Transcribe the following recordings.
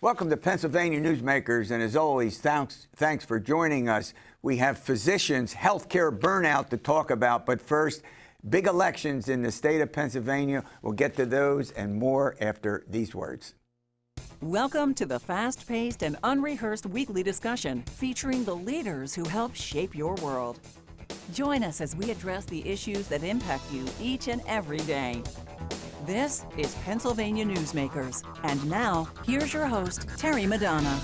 Welcome to Pennsylvania Newsmakers, and as always, thanks for joining us. We have physicians, healthcare burnout to talk about, but first, big elections in the state of Pennsylvania. We'll get to those and more after these words. Welcome to the fast-paced and unrehearsed weekly discussion featuring the leaders who help shape your world. Join us as we address the issues that impact you each and every day. This is Pennsylvania Newsmakers. And now, here's your host, Terry Madonna.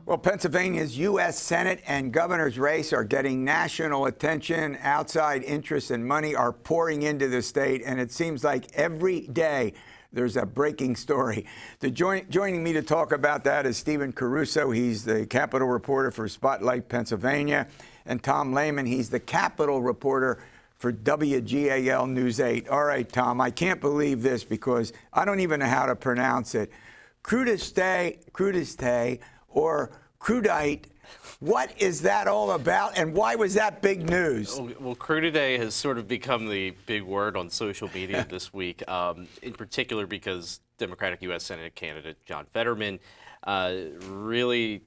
Well, Pennsylvania's U.S. Senate and governor's race are getting national attention. Outside interests and money are pouring into the state, and it seems like every day there's a breaking story. Joining me to talk about that is Stephen Caruso. He's the Capitol reporter for Spotlight Pennsylvania. And Tom Lehman, he's the Capitol reporter for WGAL News 8. All right, Tom, I can't believe this because I don't even know how to pronounce it. Crudité, or crudite. What is that all about, and why was that big news? Well, crudité has sort of become the big word on social media this week, in particular because Democratic U.S. Senate candidate John Fetterman really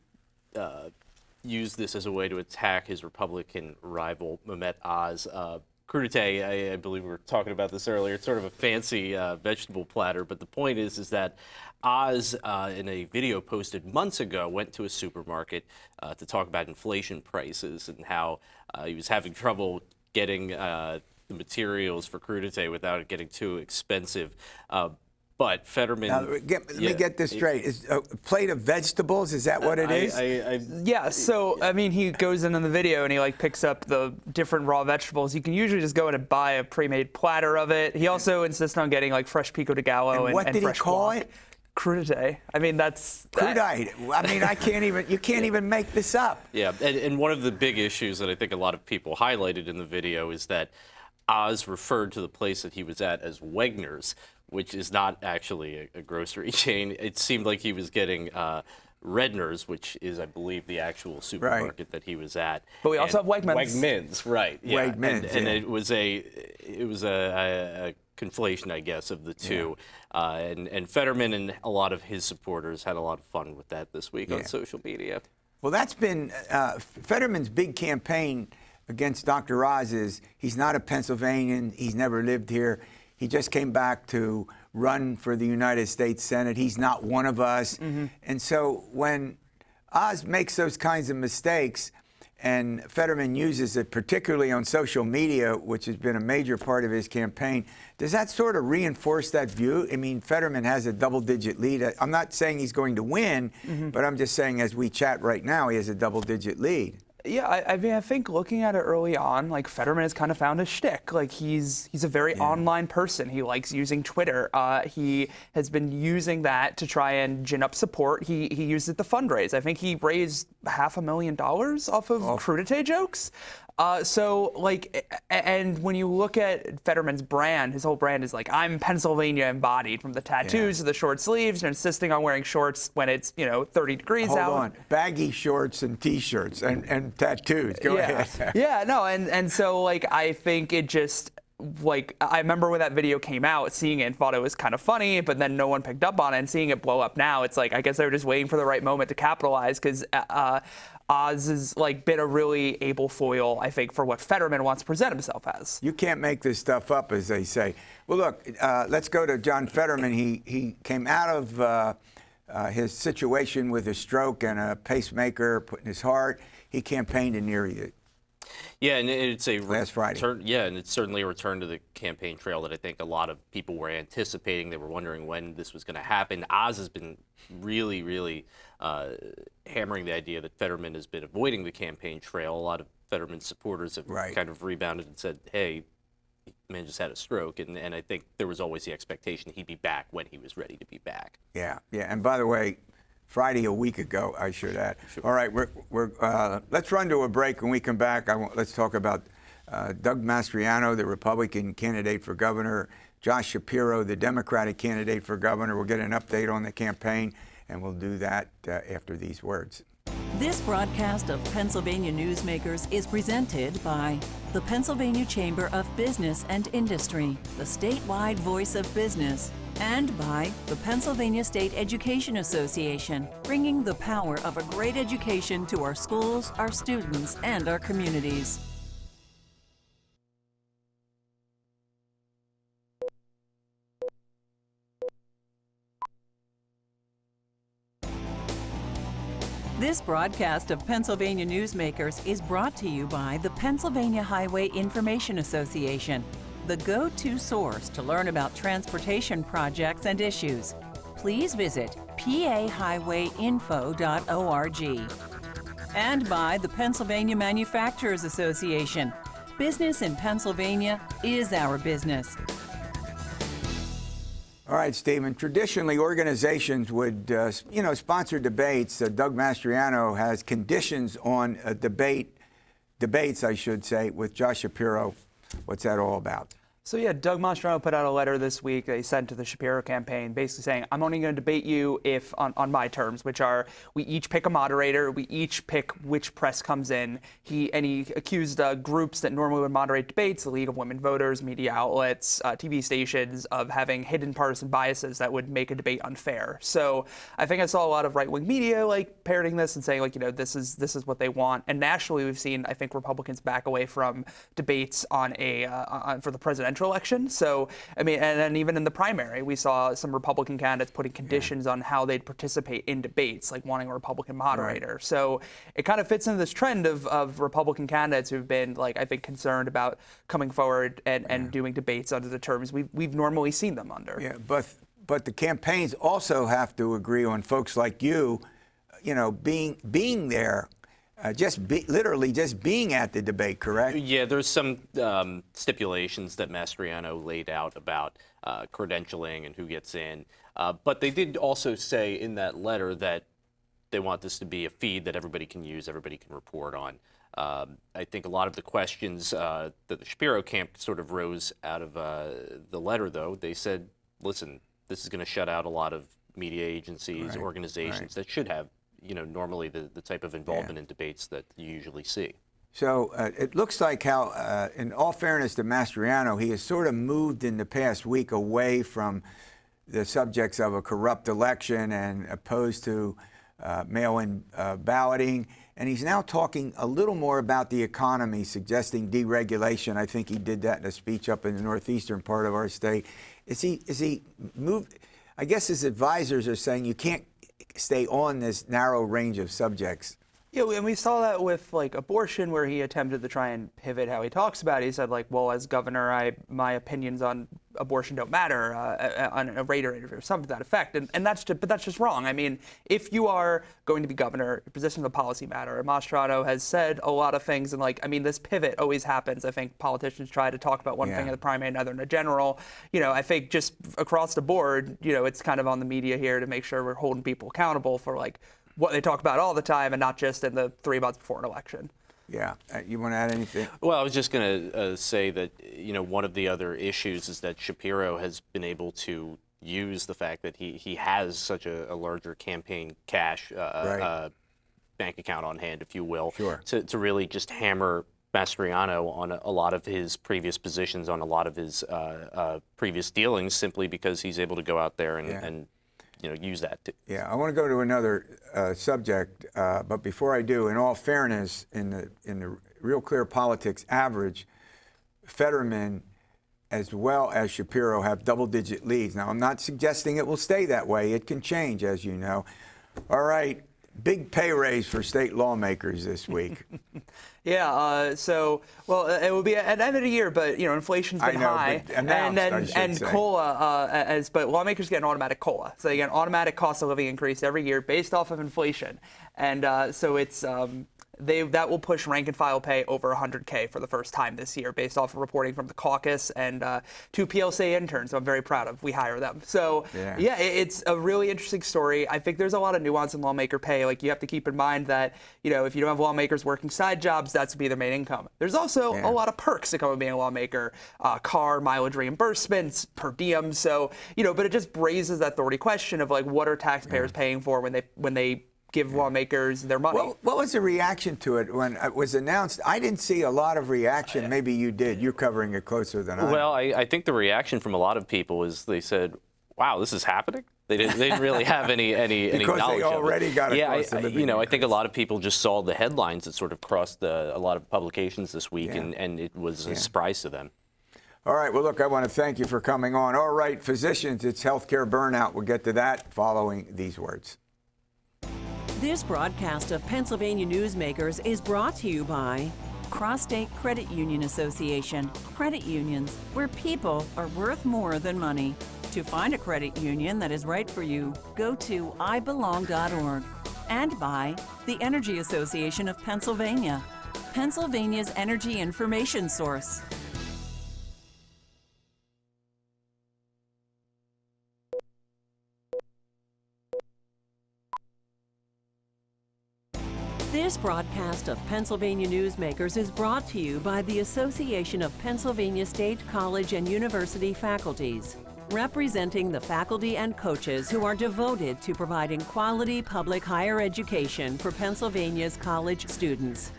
used this as a way to attack his Republican rival, Mehmet Oz. Crudité, I believe we were talking about this earlier. It's sort of a fancy vegetable platter, but the point is that Oz, in a video posted months ago, went to a supermarket to talk about inflation prices and how he was having trouble getting the materials for crudité without it getting too expensive. But Fetterman... Now, let me get this straight. Is a plate of vegetables, is that what it is? Yeah, so, I mean, he goes in the video and he, picks up the different raw vegetables. You can usually just go in and buy a pre-made platter of it. He also insists on getting, fresh pico de gallo and what did he call it? Crudité. I mean, that's... Crudite. I mean, you can't even make this up. Yeah, and one of the big issues that I think a lot of people highlighted in the video is that Oz referred to the place that he was at as Wegner's, which is not actually a grocery chain. It seemed like he was getting Redner's, which is, I believe, the actual supermarket that he was at. But we also have Wegmans. Wegmans, right? Yeah. Wegmans, and it was a conflation, I guess, of the two. Yeah. And Fetterman and a lot of his supporters had a lot of fun with that this week on social media. Well, that's been Fetterman's big campaign against Dr. Oz is he's not a Pennsylvanian. He's never lived here. He just came back to run for the United States Senate. He's not one of us. Mm-hmm. And so when Oz makes those kinds of mistakes and Fetterman uses it, particularly on social media, which has been a major part of his campaign, does that sort of reinforce that view? I mean, Fetterman has a double-digit lead. I'm not saying he's going to win, but I'm just saying as we chat right now, he has a double-digit lead. Yeah, I mean, I think looking at it early on, Fetterman has kind of found his shtick. He's a very online person. He likes using Twitter. He has been using that to try and gin up support. He used it to fundraise. I think he raised $500,000 off of crudité jokes. And when you look at Fetterman's brand, his whole brand is I'm Pennsylvania embodied, from the tattoos to the short sleeves and insisting on wearing shorts when it's, 30 degrees out. Hold on. Baggy shorts and T-shirts and tattoos. Go ahead. Yeah, no, and so, I think it just... I remember when that video came out, seeing it and thought it was kind of funny, but then no one picked up on it, and seeing it blow up now, it's I guess they were just waiting for the right moment to capitalize, because Oz has been a really able foil, I think, for what Fetterman wants to present himself as. You can't make this stuff up, as they say. Well, look, let's go to John Fetterman. He came out of his situation with a stroke and a pacemaker put in his heart. He campaigned in Erie. Yeah, and it's a last Friday. And it's certainly a return to the campaign trail that I think a lot of people were anticipating. They were wondering when this was going to happen. Oz has been really, really hammering the idea that Fetterman has been avoiding the campaign trail. A lot of Fetterman supporters have kind of rebounded and said, hey, the man just had a stroke. And I think there was always the expectation he'd be back when he was ready to be back. Yeah. And by the way, Friday a week ago, I should add. Sure. All right, let's run to a break. When we come back, let's talk about Doug Mastriano, the Republican candidate for governor, Josh Shapiro, the Democratic candidate for governor. We'll get an update on the campaign, and we'll do that after these words. This broadcast of Pennsylvania Newsmakers is presented by the Pennsylvania Chamber of Business and Industry, the statewide voice of business, And by the Pennsylvania State Education Association, bringing the power of a great education to our schools, our students, and our communities. This broadcast of Pennsylvania Newsmakers is brought to you by the Pennsylvania Highway Information Association, the go-to source to learn about transportation projects and issues. Please visit pahighwayinfo.org. And by the Pennsylvania Manufacturers Association. Business in Pennsylvania is our business. All right, Stephen. Traditionally, organizations would, sponsor debates. Doug Mastriano has conditions on debates, I should say, with Josh Shapiro. What's that all about? So yeah, Doug Mastriano put out a letter this week that he sent to the Shapiro campaign, basically saying, I'm only going to debate you if on my terms, which are we each pick a moderator, we each pick which press comes in. He accused groups that normally would moderate debates, the League of Women Voters, media outlets, TV stations, of having hidden partisan biases that would make a debate unfair. So I think I saw a lot of right-wing media parroting this and saying this is what they want. And nationally, we've seen, I think, Republicans back away from debates for the presidential election. So, I mean, and then even in the primary, we saw some Republican candidates putting conditions on how they'd participate in debates, like wanting a Republican moderator. Right. So it kind of fits into this trend of Republican candidates who've been, I think, concerned about coming forward and doing debates under the terms we've normally seen them under. Yeah, but the campaigns also have to agree on folks like you, being there. Literally just being at the debate, correct? Yeah, there's some stipulations that Mastriano laid out about credentialing and who gets in. But they did also say in that letter that they want this to be a feed that everybody can use, everybody can report on. I think a lot of the questions that the Shapiro camp sort of rose out of the letter, though, they said, listen, this is going to shut out a lot of media agencies, organizations that should have normally the type of involvement in debates that you usually see. So it looks like how, in all fairness to Mastriano, he has sort of moved in the past week away from the subjects of a corrupt election and opposed to mail-in balloting. And he's now talking a little more about the economy, suggesting deregulation. I think he did that in a speech up in the northeastern part of our state. Is he moved? I guess his advisors are saying you can't stay on this narrow range of subjects. Yeah, and we saw that with abortion, where he attempted to try and pivot how he talks about it. He said well, as governor, my opinions on abortion don't matter on a radar interview or something to that effect. And that's just wrong. I mean, if you are going to be governor, your position of a policy matter. And Mastriano has said a lot of things, and this pivot always happens. I think politicians try to talk about one thing in the primary, another in the general. I think just across the board, it's kind of on the media here to make sure we're holding people accountable for what they talk about all the time and not just in the 3 months before an election. Yeah. You want to add anything? Well, I was just going to say that, one of the other issues is that Shapiro has been able to use the fact that he has such a larger campaign cash bank account on hand, if you will, to really just hammer Mastriano on a lot of his previous positions, on a lot of his previous dealings, simply because he's able to go out there and use that too. Yeah, I want to go to another subject, but before I do, in all fairness, in the Real Clear Politics average, Fetterman as well as Shapiro have double-digit leads. Now, I'm not suggesting it will stay that way. It can change, as you know. All right, big pay raise for state lawmakers this week. It will be at the end of the year, but inflation's been high, and COLA, but lawmakers get an automatic COLA, so they get an automatic cost of living increase every year based off of inflation, and so it's that will push rank and file pay over $100K for the first time this year, based off of reporting from the caucus and 2 PLC interns. So I'm very proud of. We hire them. So it's a really interesting story. I think there's a lot of nuance in lawmaker pay. You have to keep in mind that if you don't have lawmakers working side jobs, that's to be their main income. There's also a lot of perks that come with being a lawmaker: car mileage reimbursements, per diem. So but it just raises that thorny question of what are taxpayers paying for when they give lawmakers their money. Well, what was the reaction to it when it was announced? I didn't see a lot of reaction. Maybe you did. You're covering it closer than I am. Well, I think the reaction from a lot of people is they said, wow, this is happening. They didn't really have any Because knowledge they of it. already got a cost of living I think a increase. lot of people just saw the headlines that sort of crossed a lot of publications this week, and it was a surprise to them. All right, well, look, I want to thank you for coming on. All right, physicians, it's healthcare burnout. We'll get to that following these words. This broadcast of Pennsylvania Newsmakers is brought to you by Cross-State Credit Union Association. Credit unions, where people are worth more than money. To find a credit union that is right for you, go to ibelong.org. And by the Energy Association of Pennsylvania, Pennsylvania's energy information source. This broadcast of Pennsylvania Newsmakers is brought to you by the Association of Pennsylvania State College and University Faculties, representing the faculty and coaches who are devoted to providing quality public higher education for Pennsylvania's college students.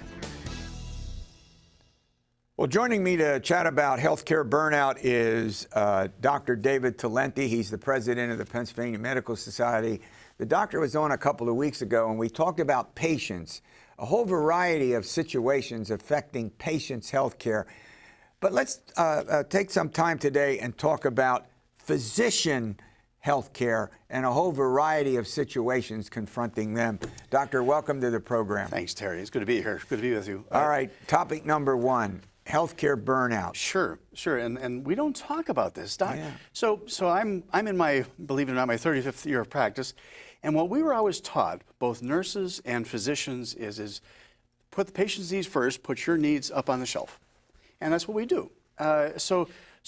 Well, joining me to chat about healthcare burnout is Dr. David Talenti. He's the president of the Pennsylvania Medical Society. The doctor was on a couple of weeks ago, and we talked about patients, a whole variety of situations affecting patients' health care. But let's take some time today and talk about physician health care and a whole variety of situations confronting them. Doctor, welcome to the program. Thanks, Terry. It's good to be here. Good to be with you. All right, topic number one, healthcare burnout. Sure. And we don't talk about this, Doc. Yeah. So I'm in my, believe it or not, my 35th year of practice. And what we were always taught, both nurses and physicians, is put the patient's needs first, put your needs up on the shelf. And that's what we do.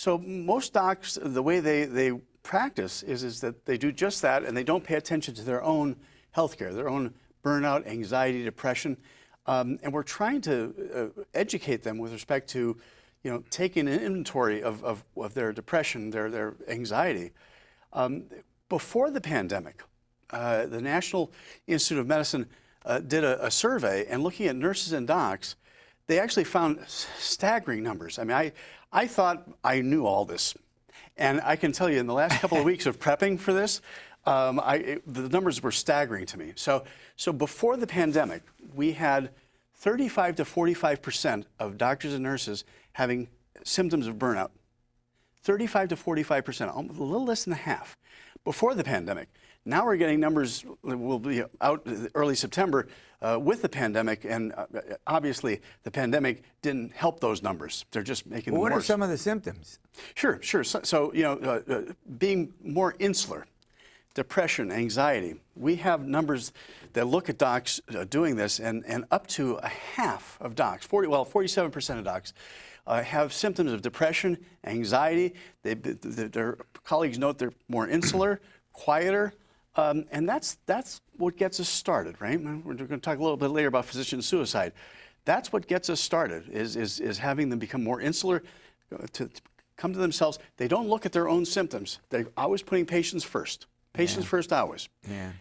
So most docs, the way they practice is that they do just that, and they don't pay attention to their own health care, their own burnout, anxiety, depression. And we're trying to educate them with respect to, taking an inventory of their depression, their anxiety. Before the pandemic, the National Institute of Medicine did a survey, and looking at nurses and docs, they actually found staggering numbers. I mean, I thought I knew all this. And I can tell you, in the last couple of weeks of prepping for this, the numbers were staggering to me. So before the pandemic, we had 35 to 45% of doctors and nurses having symptoms of burnout. 35 to 45%, a little less than half. Before the pandemic. Now we're getting numbers that will be out early September with the pandemic, and obviously the pandemic didn't help those numbers. They're just making them worse. What are some of the symptoms? Sure. So being more insular, depression, anxiety. We have numbers that look at docs doing this, and up to a half of docs, 47% of docs, have symptoms of depression, anxiety. Their colleagues note they're more insular, quieter, and that's what gets us started, right? We're going to talk a little bit later about physician suicide. That's what gets us started, is having them become more insular, to come to themselves. They don't look at their own symptoms. They're always putting patients first. Patients first always. Yeah.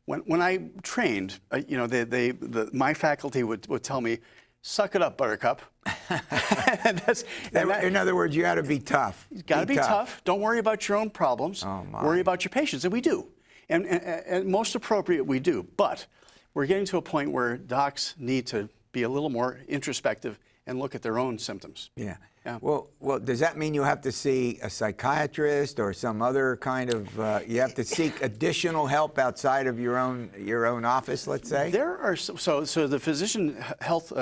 When I trained, my faculty would tell me, "Suck it up, Buttercup." In other words, you got to be tough. You got to be tough. Don't worry about your own problems. Oh, my. Worry about your patients, and we do. And most appropriate, we do. But we're getting to a point where docs need to be a little more introspective and look at their own symptoms. Yeah. Yeah. Well, does that mean you have to see a psychiatrist or some other kind of? You have to seek additional help outside of your own office, let's say. There are so the Physician Health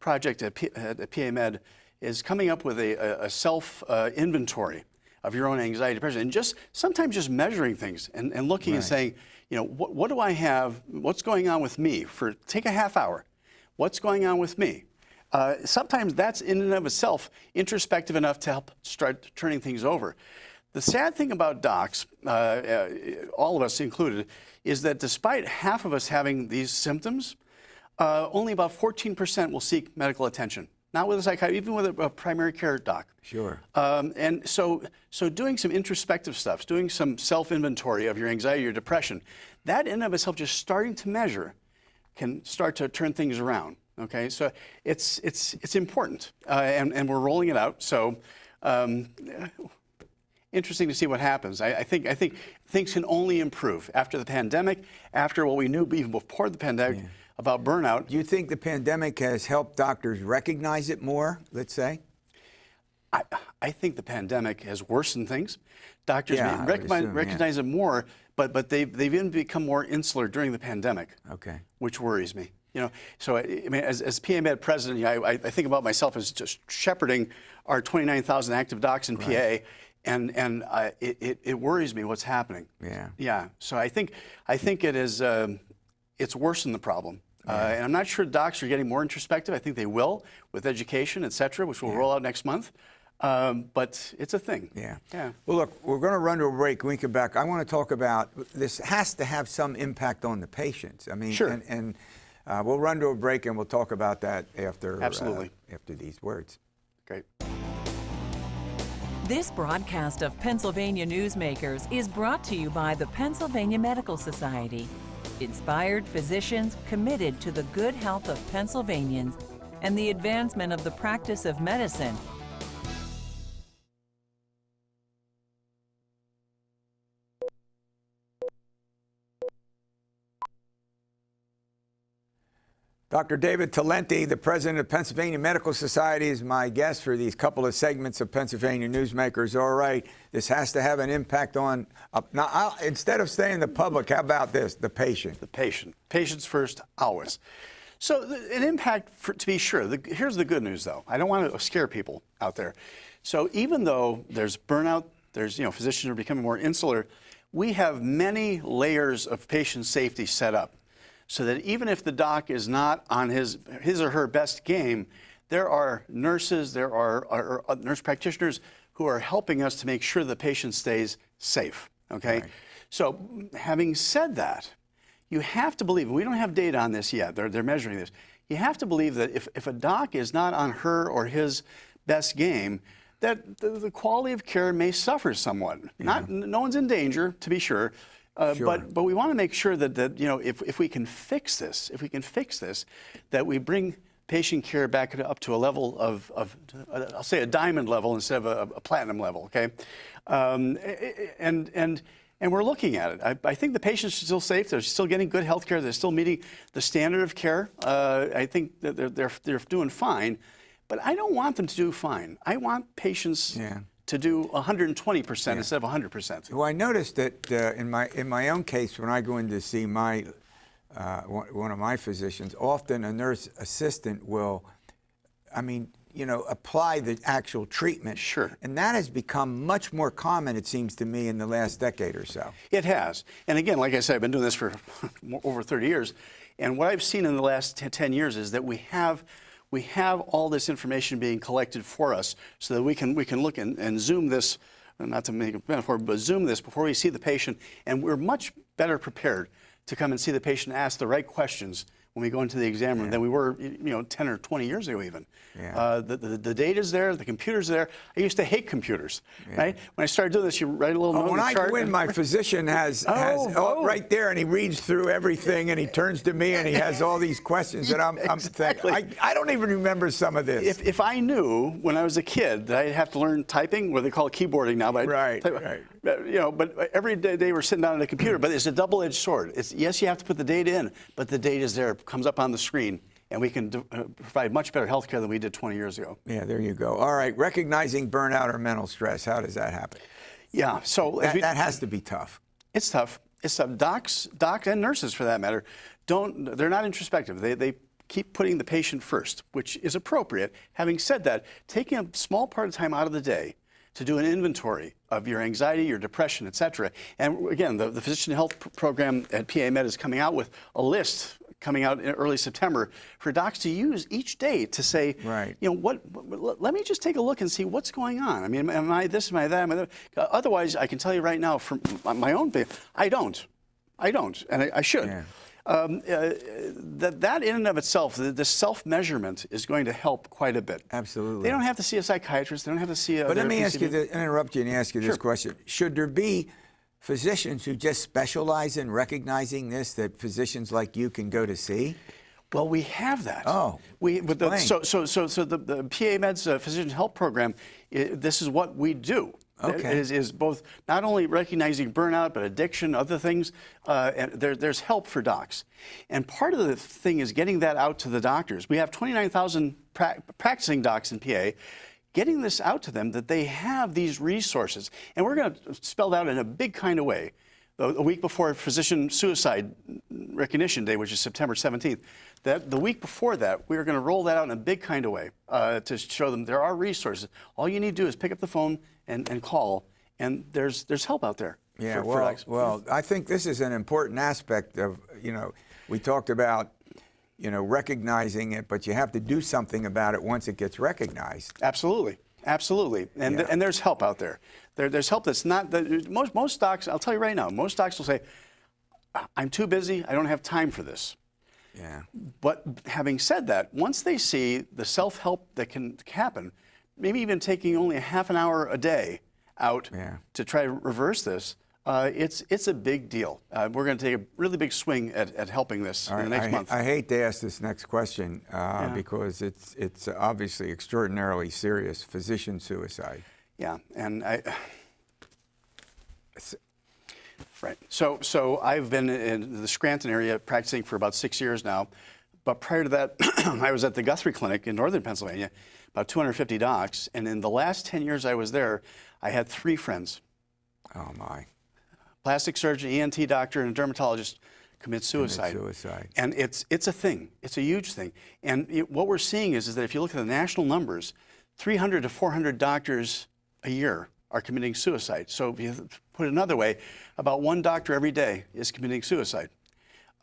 Project at PA Med is coming up with a self inventory of your own anxiety, depression, and sometimes just measuring things and looking and saying, what do I have? What's going on with me? Take a half hour. What's going on with me? Sometimes that's in and of itself introspective enough to help start turning things over. The sad thing about docs, all of us included, is that despite half of us having these symptoms, only about 14% will seek medical attention. Not with a psychiatrist, even with a primary care doc. Sure. And so doing some introspective stuff, doing some self-inventory of your anxiety, your depression, that in and of itself, just starting to measure, can start to turn things around. Okay, so it's important, and we're rolling it out. So interesting to see what happens. I think things can only improve after the pandemic, after what we knew even before the pandemic about burnout. Do you think the pandemic has helped doctors recognize it more, let's say? I think the pandemic has worsened things. Doctors Yeah, may I would assume, recognize it more, but they've even become more insular during the pandemic. Okay. Which worries me. So I mean, as PA Med president, I think about myself as just shepherding our 29,000 active docs in PA, and it worries me what's happening. Yeah. Yeah. So I think it is it's worsened the problem. And I'm not sure docs are getting more introspective. I think they will with education, et cetera, which will roll out next month. But it's a thing. Yeah. Yeah. Well, look, we're going to run to a break. When we come back, I want to talk about this has to have some impact on the patients. I mean, sure. And we'll run to a break and we'll talk about that after Absolutely. After these words. Great. This broadcast of Pennsylvania Newsmakers is brought to you by the Pennsylvania Medical Society. Inspired physicians committed to the good health of Pennsylvanians and the advancement of the practice of medicine. Dr. David Talenti, the president of Pennsylvania Medical Society, is my guest for these couple of segments of Pennsylvania Newsmakers. All right, this has to have an impact on, now instead of saying the public, how about this, the patient? The patient. Patients first, always. So an impact, to be sure. Here's the good news, though. I don't want to scare people out there. So even though there's burnout, there's physicians are becoming more insular, we have many layers of patient safety set up, so that even if the doc is not on his or her best game, there are nurses, there are nurse practitioners who are helping us to make sure the patient stays safe. Okay. Right. So having said that, you have to believe, we don't have data on this yet, they're measuring this. You have to believe that if a doc is not on her or his best game, that the quality of care may suffer somewhat. No one's in danger, to be sure. Sure. But we want to make sure that if we can fix this, that we bring patient care back up to a level of I'll say a diamond level instead of a platinum level. Okay, and we're looking at it. I think the patients are still safe. They're still getting good health care. They're still meeting the standard of care. I think that they're doing fine, but I don't want them to do fine. I want patients. To do 120% instead of 100%. Well, I noticed that in my own case, when I go in to see my one of my physicians, often a nurse assistant will, apply the actual treatment. Sure. And that has become much more common, it seems to me, in the last decade or so. It has. And again, like I said, I've been doing this for over 30 years. And what I've seen in the last 10 years is that we have all this information being collected for us so that we can look and zoom this, not to make a metaphor, but zoom this before we see the patient, and we're much better prepared to come and see the patient, ask the right questions when we go into the exam room than we were 10 or 20 years ago even. The data's there, the computer's there. I used to hate computers, right? When I started doing this, you write a little note on the chart. When my physician has right there, and he reads through everything, and he turns to me, and he has all these questions, and I'm Exactly. thinking, I don't even remember some of this. If I knew when I was a kid that I'd have to learn typing, what they call keyboarding now, but Right. but every day we're sitting down at a computer. But it's a double-edged sword. Yes, you have to put the data in, but the data's there, comes up on the screen, and we can provide much better health care than we did 20 years ago. Yeah, there you go. All right, recognizing burnout or mental stress, how does that happen? Yeah, so that has to be tough. It's tough. It's tough. Docs and nurses, for that matter, they're not introspective. They keep putting the patient first, which is appropriate. Having said that, taking a small part of time out of the day to do an inventory of your anxiety, your depression, et cetera. And again, the physician health program at PA Med is coming out with a list coming out in early September for docs to use each day to say, let me just take a look and see what's going on. I mean, am I this, am I that, am I that? Otherwise, I can tell you right now from my own opinion, I don't, and I should. Yeah. That in and of itself, the self-measurement is going to help quite a bit. Absolutely. They don't have to see a psychiatrist. They don't have to see a But let me ask you interrupt you and ask you this question. Should there be physicians who just specialize in recognizing this, that physicians like you can go to see? Well, we have that. Oh, so the PA Med's physician health program, this is what we do. Okay. is both not only recognizing burnout, but addiction, other things. And there's help for docs. And part of the thing is getting that out to the doctors. We have 29,000 practicing docs in PA. Getting this out to them that they have these resources. And we're going to spell that out in a big kind of way. A week before Physician Suicide Recognition Day, which is September 17th, the week before that, we are going to roll that out in a big kind of way to show them there are resources. All you need to do is pick up the phone and call, and there's help out there. Yeah, for docs. well, I think this is an important aspect of, we talked about, recognizing it, but you have to do something about it once it gets recognized. Absolutely. Absolutely. And, Yeah. and there's help out there. There's help that's not, most docs, I'll tell you right now, most docs will say, I'm too busy, I don't have time for this. Yeah. But having said that, once they see the self-help that can happen, maybe even taking only a half an hour a day out to try to reverse this, it's a big deal. We're going to take a really big swing at helping this in the next month. I hate to ask this next question because it's obviously extraordinarily serious, physician suicide. Yeah, and right. So I've been in the Scranton area practicing for about 6 years now. But prior to that, I was at the Guthrie Clinic in northern Pennsylvania, about 250 docs. And in the last 10 years I was there, I had 3 friends. Oh, my. Plastic surgeon, ENT doctor, and a dermatologist commit suicide. And it's a thing. It's a huge thing. And what we're seeing is that if you look at the national numbers, 300 to 400 doctors a year are committing suicide. So if you put it another way, about 1 doctor every day is committing suicide.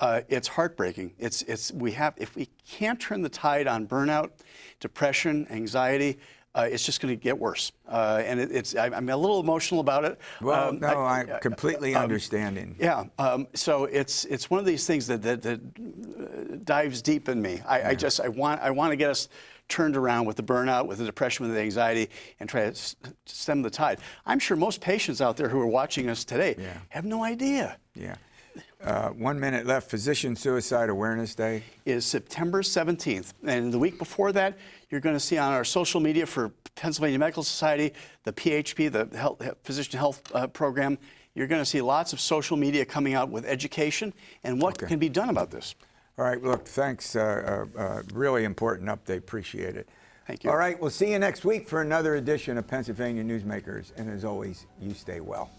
It's heartbreaking. If we can't turn the tide on burnout, depression, anxiety, it's just going to get worse. And I'm a little emotional about it. Well, no, I'm completely understanding. Yeah. So it's one of these things that dives deep in me. I want to get us turned around with the burnout, with the depression, with the anxiety, and try to stem the tide. I'm sure most patients out there who are watching us today have no idea. Yeah. 1 minute left. Physician Suicide Awareness Day is September 17th. And the week before that, you're going to see on our social media for Pennsylvania Medical Society, the PHP, the Physician Health Program, you're going to see lots of social media coming out with education and what can be done about this. All right, look, thanks. Really important update. Appreciate it. Thank you. All right, we'll see you next week for another edition of Pennsylvania Newsmakers. And as always, you stay well.